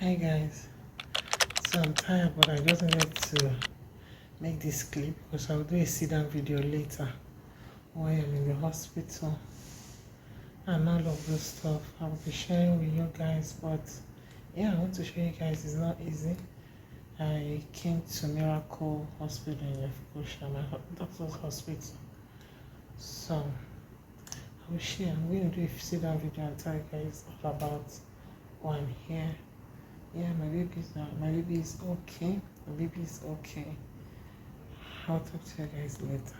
Hi guys, so I'm tired but I just wanted to make this clip because I'll do a sit-down video later while I'm in the hospital and all of this stuff I'll be sharing with you guys. But yeah, I want to show you guys it's not easy. I came to Miracle Hospital in Efukosha, my doctor's hospital. So I'm going to do a sit-down video and tell you guys all about why I'm here. Yeah, my baby is okay. My baby is okay. I'll talk to you guys later.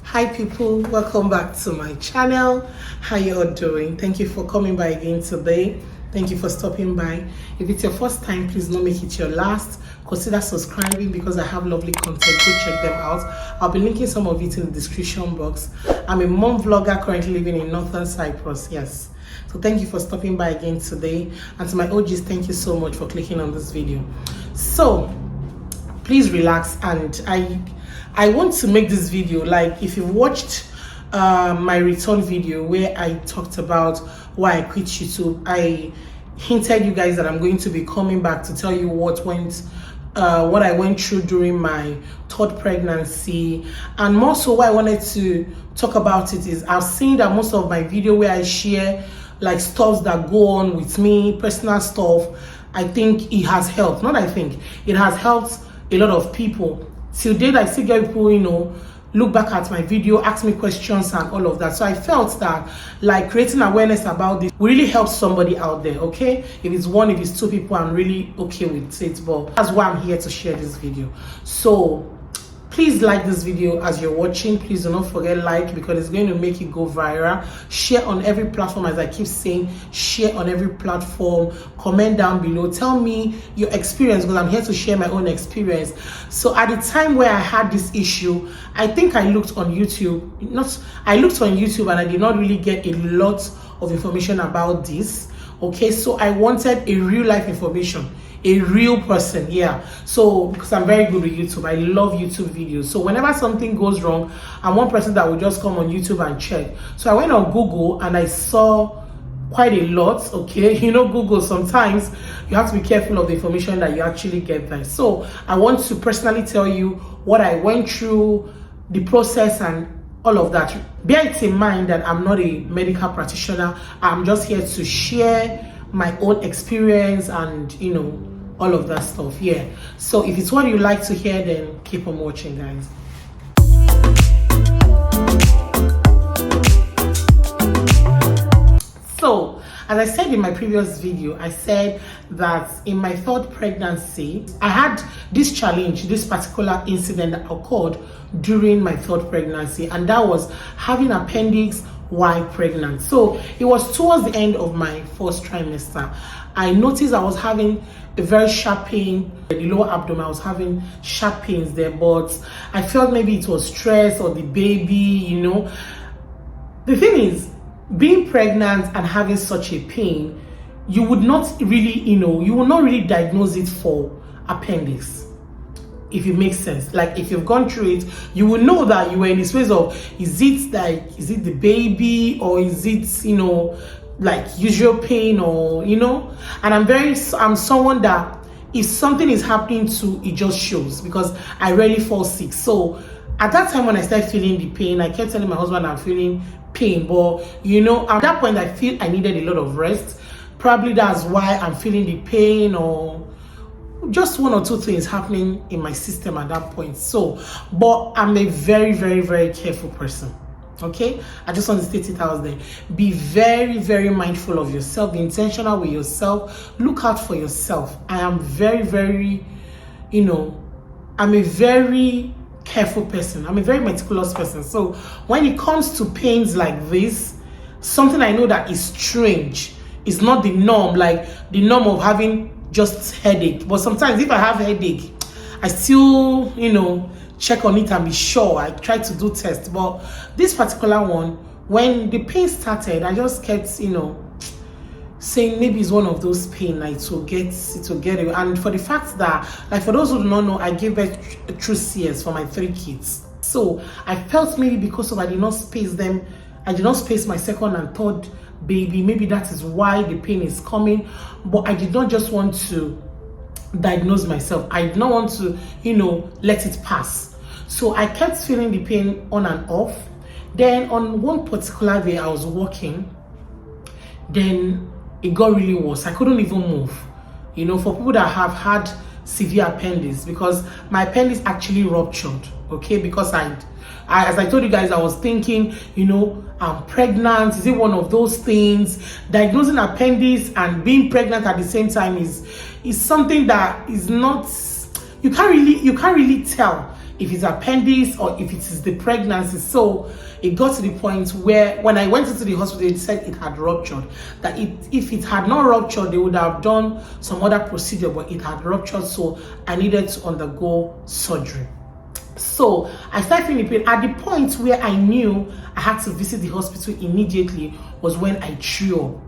Hi people, welcome back to my channel. How you all doing? Thank you for coming by again today. Thank you for stopping by. If it's your first time, please don't make it your last. Consider subscribing because I have lovely content. Go check them out. I'll be linking some of it in the description box. I'm a mom vlogger currently living in northern Cyprus. Yes. So thank you for stopping by again today. And to my OGs, thank you so much for clicking on this video. So please relax, and I want to make this video, like if you watched my return video where I talked about why I quit YouTube, I hinted you guys that I'm going to be coming back to tell you what I went through during my third pregnancy, and more so why I wanted to talk about it is I've seen that most of my video where I share like stuff that go on with me, personal stuff, I think it has helped. Not I think, it has helped a lot of people. Till date, I still get people, look back at my video, ask me questions and all of that. So I felt that like creating awareness about this will really help somebody out there, okay? If it's one, if it's two people, I'm really okay with it. But that's why I'm here to share this video. So please like this video as you're watching. Please do not forget like, because it's going to make it go viral. Share on every platform, as I keep saying, share on every platform. Comment down below, tell me your experience, because I'm here to share my own experience. So at the time where I had this issue, I think I looked on YouTube. I looked on YouTube and I did not really get a lot of information about this. Okay, so I wanted a real life information, a real person. Yeah, so because I'm very good with YouTube, I love YouTube videos. So whenever something goes wrong, I'm one person that will just come on YouTube and check. So I went on Google and I saw quite a lot. Okay, Google, sometimes you have to be careful of the information that you actually get there. So I want to personally tell you what I went through, the process and all of that. Bear it in mind that I'm not a medical practitioner. I'm just here to share my own experience and all of that stuff. Yeah, so if it's what you like to hear, then keep on watching, guys. So as I said in my previous video, I said that in my third pregnancy, I had this challenge, this particular incident that occurred during my third pregnancy, and that was having appendix while pregnant. So it was towards the end of my first trimester. I noticed I was having a very sharp pain in the lower abdomen. I was having sharp pains there, but I felt maybe it was stress or the baby, The thing is, being pregnant and having such a pain, you would not really, you will not really diagnose it for appendix, if it makes sense. Like if you've gone through it, you will know that you were in this phase of, is it the baby, or is it, like usual pain, or, and I'm someone that if something is happening to, it just shows, because I rarely fall sick. So at that time when I started feeling the pain, I kept telling my husband I'm feeling pain, but at that point I feel I needed a lot of rest. Probably that's why I'm feeling the pain, or just one or two things happening in my system at that point. So, but I'm a very, very, very careful person. Okay, I just want to state it out there. Be very, very mindful of yourself. Be intentional with yourself. Look out for yourself. I am very, very, I'm a very careful person. I'm a very meticulous person. So when it comes to pains like this, something I know that is strange, it's not the norm, like the norm of having just headache. But sometimes if I have headache, I still, check on it and be sure. I try to do tests. But this particular one, when the pain started, I just kept, saying maybe it's one of those pain, like it will get away. And for the fact that, like, for those who do not know, I gave birth through CS for my 3 kids. So I felt maybe because of I did not space my second and third baby. Maybe that is why the pain is coming. But I did not just want to diagnose myself. I did not want to, let it pass. So I kept feeling the pain on and off. Then on one particular day I was walking, then it got really worse. I couldn't even move. For people that have had severe appendix, because my appendix actually ruptured, okay? Because I as I told you guys, I was thinking, I'm pregnant. Is it one of those things? Diagnosing appendix and being pregnant at the same time is something that is not, you can't really tell if it's appendix or if it is the pregnancy. So it got to the point where when I went into the hospital, they said it had ruptured. That if it had not ruptured, they would have done some other procedure, but it had ruptured, so I needed to undergo surgery. So I started feeling pain. At the point where I knew I had to visit the hospital immediately was when I threw up.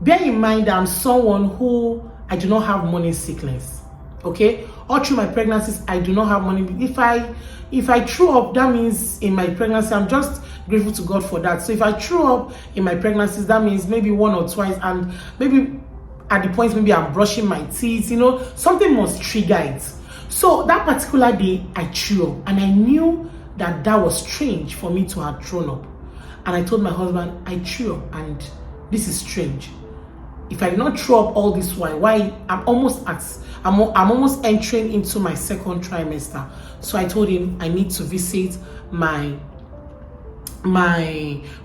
Bear in mind that I'm someone who I do not have morning sickness. Okay, all through my pregnancies, I do not have morning. If I threw up, that means in my pregnancy, I'm just grateful to God for that. So if I threw up in my pregnancies, that means maybe one or twice, and maybe at the point maybe I'm brushing my teeth. Something must trigger it. So that particular day, I threw up, and I knew that was strange for me to have thrown up. And I told my husband, I threw up, and this is strange. If I did not throw up all this while, I'm almost entering into my second trimester. So I told him I need to visit my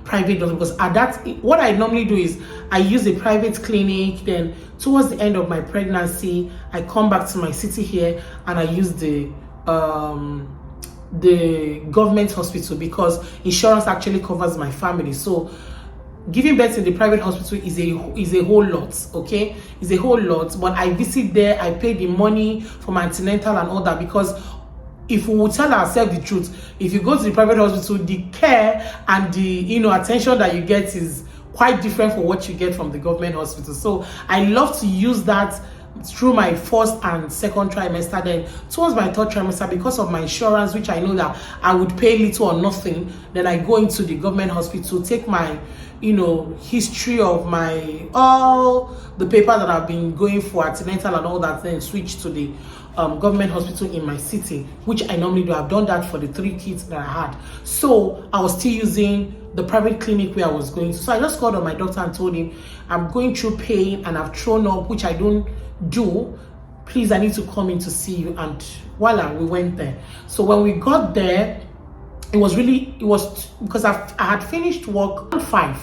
private doctor, because at that, what I normally do is I use a private clinic. Then towards the end of my pregnancy, I come back to my city here and I use the government hospital, because insurance actually covers my family. So giving birth in the private hospital is a whole lot, okay? It's a whole lot. But I visit there, I pay the money for my antenatal and all that, because if we will tell ourselves the truth, if you go to the private hospital, the care and the attention that you get is quite different from what you get from the government hospital. So I love to use that through my first and second trimester. Then towards my third trimester, because of my insurance, which I know that I would pay little or nothing, then I go into the government hospital, take my history of all the papers that I've been going for antenatal and all that, then switch to the government hospital in my city, which I normally do. I've done that for the 3 kids that I had. So I was still using the private clinic where I was going to. So I just called on my doctor and told him, I'm going through pain and I've thrown up, which I don't do. Please, I need to come in to see you. And voila, we went there. So when we got there, it was because I had finished work at 5.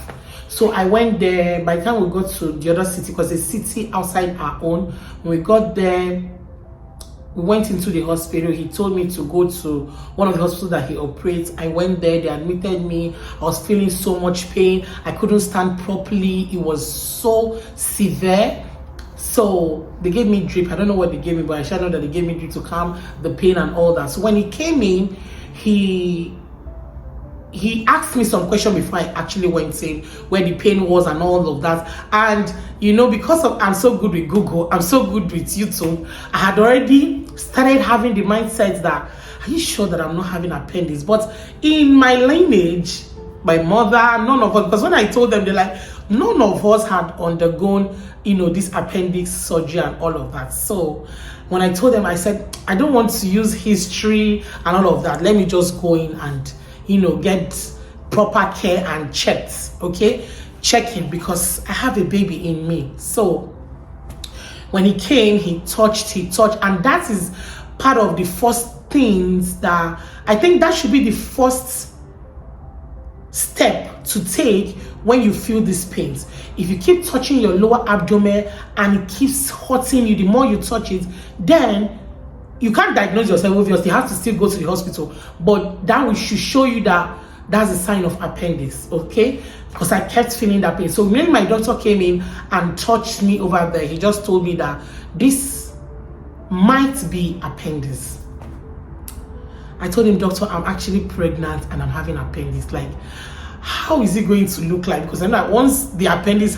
So I went there. By the time we got to the other city, because the city outside our own, when we got there, we went into the hospital. He told me to go to one of the hospitals that he operates. I went there. They admitted me. I was feeling so much pain. I couldn't stand properly. It was so severe. So they gave me drip. I don't know what they gave me, but I should know that they gave me drip to calm the pain and all that. So when he came in, he asked me some questions before I actually went in, where the pain was and all of that. And because I'm so good with Google, I'm so good with YouTube, I had already started having the mindset that, are you sure that I'm not having appendix? But in my lineage, my mother, none of us, because when I told them, they're like, none of us had undergone this appendix surgery and all of that. So when I told them, I said, I don't want to use history and all of that. Let me just go in and get proper care and checked, okay? Checking, because I have a baby in me. So when he came, he touched, and that is part of the first things that I think that should be the first step to take when you feel these pains. If you keep touching your lower abdomen and it keeps hurting you, the more you touch it, then you can't diagnose yourself, obviously. You have to still go to the hospital, but that should show you that that's a sign of appendix, okay? Because I kept feeling that pain. So when my doctor came in and touched me over there, he just told me that this might be appendix. I told him, doctor, I'm actually pregnant and I'm having appendix. Like, how is it going to look like? Because I know that once the appendix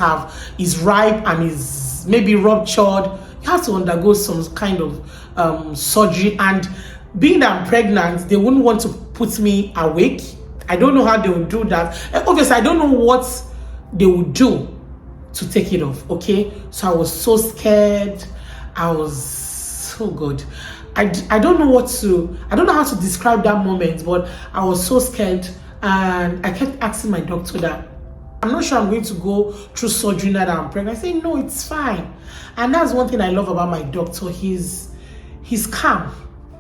is ripe and is maybe ruptured, you have to undergo some kind of surgery. And being that I'm pregnant, they wouldn't want to put me awake. I don't know how they would do that. Obviously, I don't know what they would do to take it off. Okay, so I was so scared. I was so good. I don't know how to describe that moment, but I was so scared, and I kept asking my doctor that I'm not sure I'm going to go through surgery now that I'm pregnant. I say no, it's fine. And that's one thing I love about my doctor. He's calm,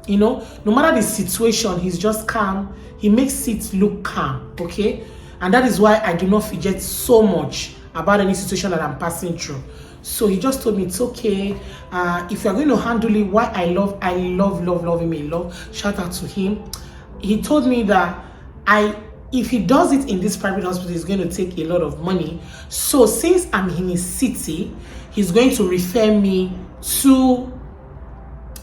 no matter the situation, he's just calm. He makes it look calm. Okay, and that is why I do not fidget so much about any situation that I'm passing through. So he just told me it's okay. If you're going to handle it, why I love him a lot. Shout out to him. He told me that if he does it in this private hospital, it's going to take a lot of money. So since I'm in his city, he's going to refer me to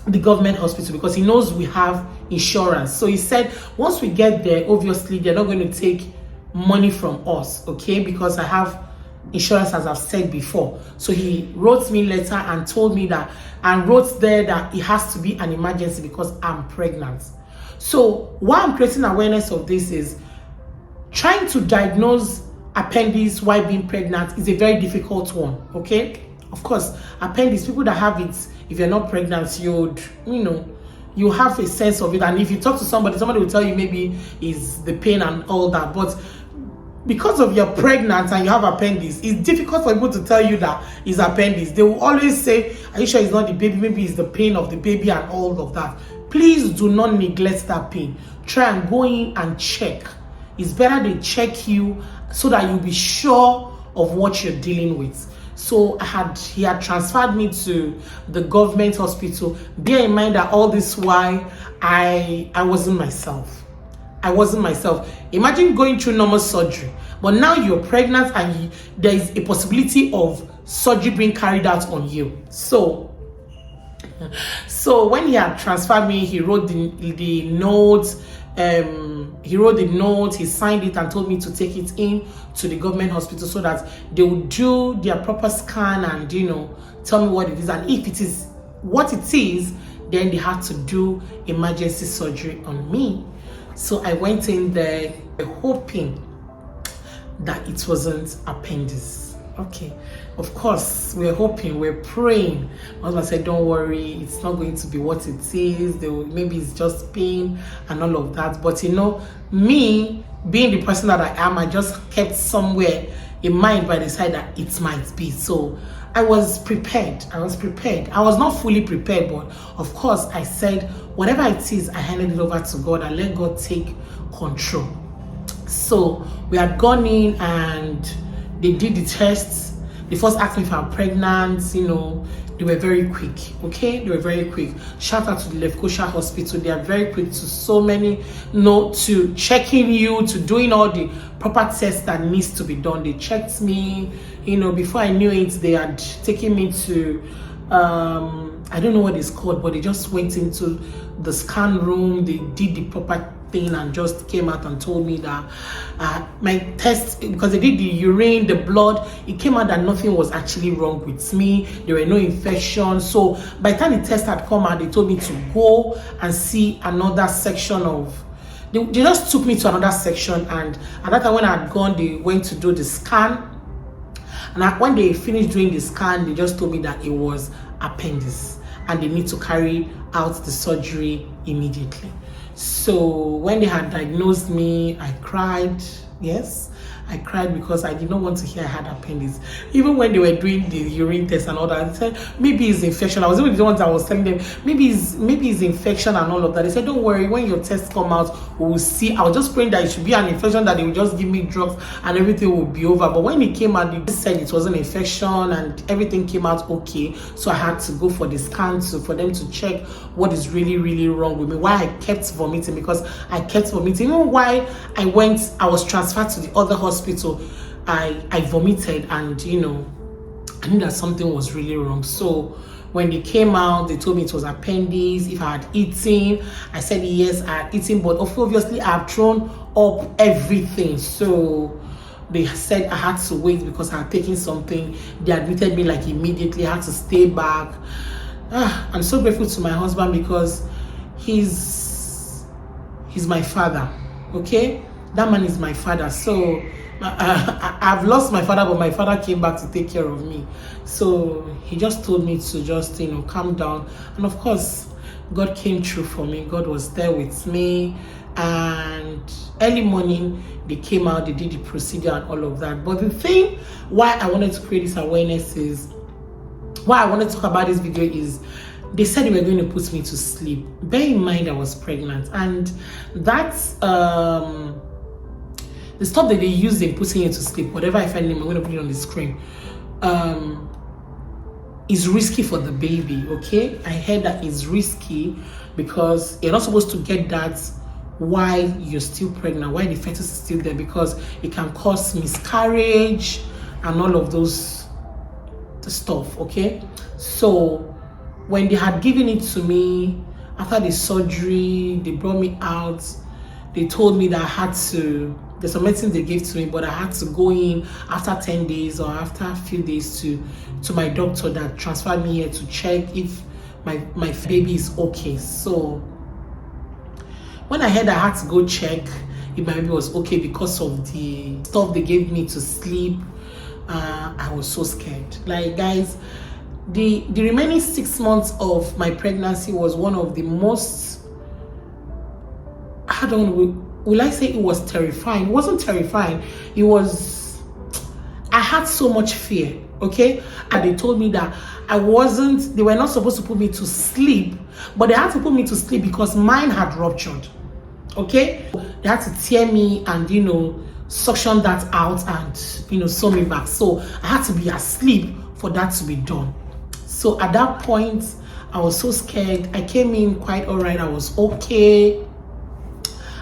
the government hospital because he knows we have insurance. So he said once we get there, obviously they're not going to take money from us, okay, because I have insurance, as I've said before. So he wrote me a letter and told me that, and wrote there that it has to be an emergency because I'm pregnant. So why I'm creating awareness of this is trying to diagnose appendix while being pregnant is a very difficult one. Okay, of course, appendix, people that have it, if you're not pregnant, you have a sense of it, and if you talk to somebody will tell you maybe is the pain and all that. But because of you're pregnant and you have appendix, it's difficult for people to tell you that it's appendix. They will always say, are you sure it's not the baby? Maybe it's the pain of the baby and all of that. Please do not neglect that pain. Try and go in and check. It's better they check you so that you'll be sure of what you're dealing with. So he had transferred me to the government hospital. Bear in mind that all this while I wasn't myself. I wasn't myself. Imagine going through normal surgery, but now you're pregnant and there is a possibility of surgery being carried out on you. So when he had transferred me, he wrote the note. He signed it and told me to take it in to the government hospital so that they would do their proper scan and tell me what it is, and if it is what it is, then they had to do emergency surgery on me. So I went in there hoping that it wasn't appendix. Okay, of course, we're hoping, we're praying. My husband said, don't worry, it's not going to be what it is. Maybe it's just pain and all of that. But me being the person that I am, I just kept somewhere in mind by the side that it might be. So I was prepared. I was not fully prepared, but of course I said, whatever it is, I handed it over to God and let God take control. So we had gone in and they did the tests. They first asked me if I'm pregnant. They were very quick. Okay, they were very quick. Shout out to the Lefkosha Hospital. They are very quick to so many, to checking you, to doing all the proper tests that needs to be done. They checked me. Before I knew it, they had taken me to I don't know what it's called, but they just went into the scan room. They did the proper thing and just came out and told me that my test, because they did the urine, the blood, it came out that nothing was actually wrong with me. There were no infections. So by the time the test had come out, they told me to go and see another section of, they just took me to another section, and at that time when I had gone, they went to do the scan. And when they finished doing the scan, they just told me that it was appendix and they need to carry out the surgery immediately. So when they had diagnosed me, I cried. Yes, I cried because I did not want to hear I had appendix. Even when they were doing the urine test and all that, they said maybe it's infection. I was even the ones that was telling them maybe it's infection and all of that. They said don't worry, when your tests come out, we will see. I was just praying that it should be an infection, that they will just give me drugs and everything will be over. But when it came out, they said it was an infection and everything came out okay. So I had to go for the scan for them to check what is really wrong with me. Why I kept vomiting, because I kept vomiting. Even while I was transferred to the other hospital, I vomited, and I knew that something was really wrong. So when they came out, they told me it was appendix. If I had eaten, I said yes, I had eaten, but obviously I have thrown up everything. So they said I had to wait because I had taken something. They admitted me like immediately. I had to stay back. I'm so grateful to my husband because he's my father. Okay, that man is my father. So I've lost my father, but my father came back to take care of me. So he just told me to just, calm down. And of course, God came through for me. God was there with me. And early morning, they came out, they did the procedure and all of that. But the thing why I wanted to create this awareness is, why I wanted to talk about this video is, they said they were going to put me to sleep. Bear in mind I was pregnant, and that's the stuff that they use in putting you to sleep, whatever I find them, I'm going to put it on the screen, is risky for the baby. Okay, I heard that it's risky because you're not supposed to get that while you're still pregnant, while the fetus is still there, because it can cause miscarriage and all of those stuff. Okay, so when they had given it to me after the surgery, they brought me out. They told me that I had to, there's some medicine they gave to me, but I had to go in after 10 days or after a few days to my doctor that transferred me here to check if my baby is okay. So when I heard I had to go check if my baby was okay because of the stuff they gave me to sleep, I was so scared. Like, guys, the remaining 6 months of my pregnancy was one of the most, will I say it was terrifying? It wasn't terrifying. It was, I had so much fear, okay? And they told me that they were not supposed to put me to sleep, but they had to put me to sleep because mine had ruptured, okay? They had to tear me and, suction that out and, sew me back. So I had to be asleep for that to be done. So at that point, I was so scared. I came in quite all right. I was okay.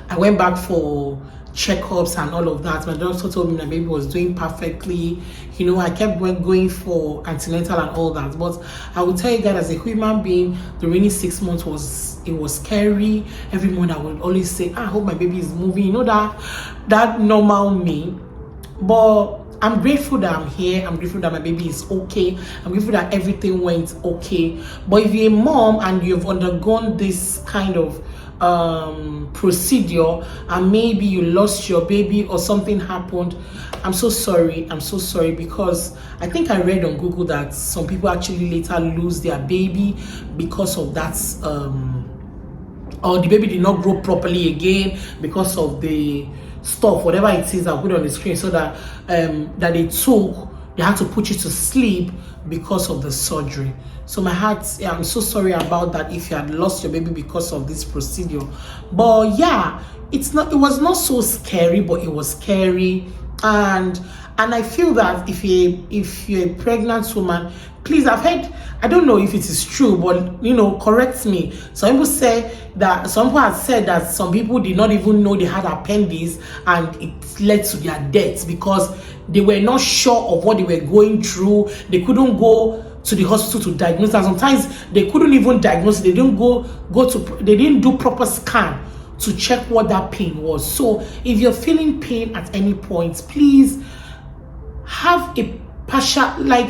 I went back for checkups and all of that. My doctor told me my baby was doing perfectly. I kept going for antenatal and all that. But I will tell you guys, as a human being, the remaining 6 months was scary. Every morning I would always say, I hope my baby is moving. That normal me. But I'm grateful that I'm here. I'm grateful that my baby is okay. I'm grateful that everything went okay. But if you're a mom and you've undergone this kind of procedure and maybe you lost your baby or something happened, I'm so sorry. I'm so sorry, because I think I read on Google that some people actually later lose their baby because of that, or the baby did not grow properly again because of the stuff, whatever it is I put on the screen, so that they had to put you to sleep because of the surgery. So my heart, I'm so sorry about that if you had lost your baby because of this procedure. But yeah, it was not so scary, but it was scary. And I feel that if you're a pregnant woman, please, I've heard, I don't know if it is true, but correct me. Some people have said that some people did not even know they had appendix, and it led to their deaths because they were not sure of what they were going through. They couldn't go to the hospital to diagnose, and sometimes they couldn't even diagnose. They didn't they didn't do proper scan to check what that pain was. So if you're feeling pain at any point, please have a partial, like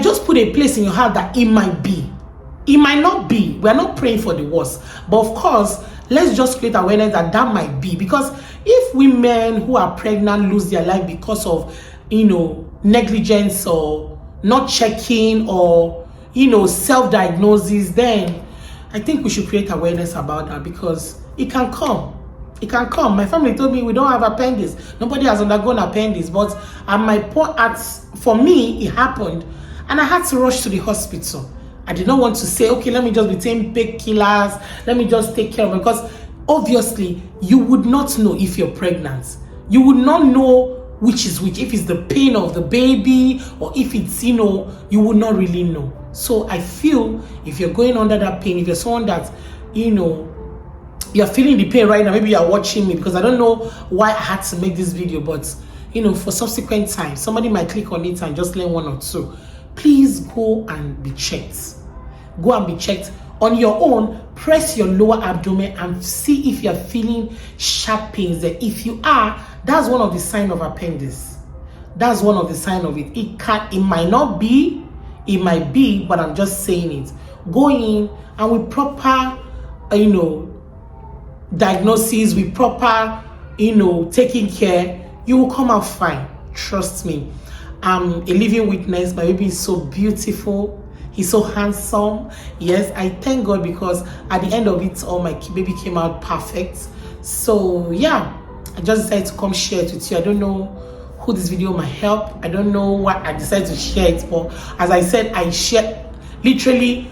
just put a place in your heart that it might be. It might not be. We're not praying for the worst. But of course, let's just create awareness that might be. Because if women who are pregnant lose their life because of, negligence or not checking or, self-diagnosis, then I think we should create awareness about that, because it can come. It can come. My family told me we don't have appendix. Nobody has undergone appendix. But for me, it happened. And I had to rush to the hospital. I did not want to say, okay, let me just be taking painkillers. Let me just take care of it. Because obviously, you would not know if you're pregnant. You would not know which is which. If it's the pain of the baby or if it's, you would not really know. So I feel if you're going under that pain, if you're someone that, you're feeling the pain right now, maybe you're watching me, because I don't know why I had to make this video, but, for subsequent time, somebody might click on it and just learn one or two. Please go and be checked. Go and be checked on your own. Press your lower abdomen and see if you're feeling sharp pains there. If you are, that's one of the signs of appendix. That's one of the signs of it. It might not be, it might be, but I'm just saying it. Go in and with proper, diagnosis, with proper, taking care, you will come out fine. Trust me. I'm a living witness. My baby is so beautiful. He's so handsome. Yes, I thank God, because at the end of it all, my baby came out perfect. So yeah, I just decided to come share it with you. I don't know who this video might help. I don't know why I decided to share it, but as I said, I share literally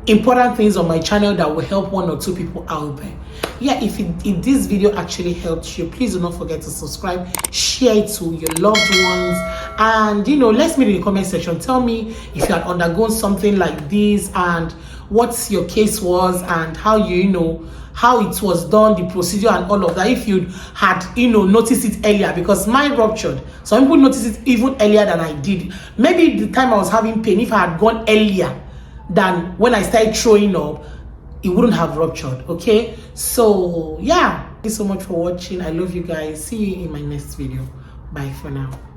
important things on my channel that will help 1 or 2 people out there. Yeah, if this video actually helped you, please do not forget to subscribe, share it to your loved ones, and let's meet in the comment section. Tell me if you had undergone something like this and what your case was and how how it was done, the procedure and all of that. If you had noticed it earlier, because mine ruptured. Some people noticed it even earlier than I did. Maybe the time I was having pain, if I had gone earlier than when I started throwing up, it wouldn't have ruptured. Okay, so yeah, thank you so much for watching. I love you guys. See you in my next video. Bye for now.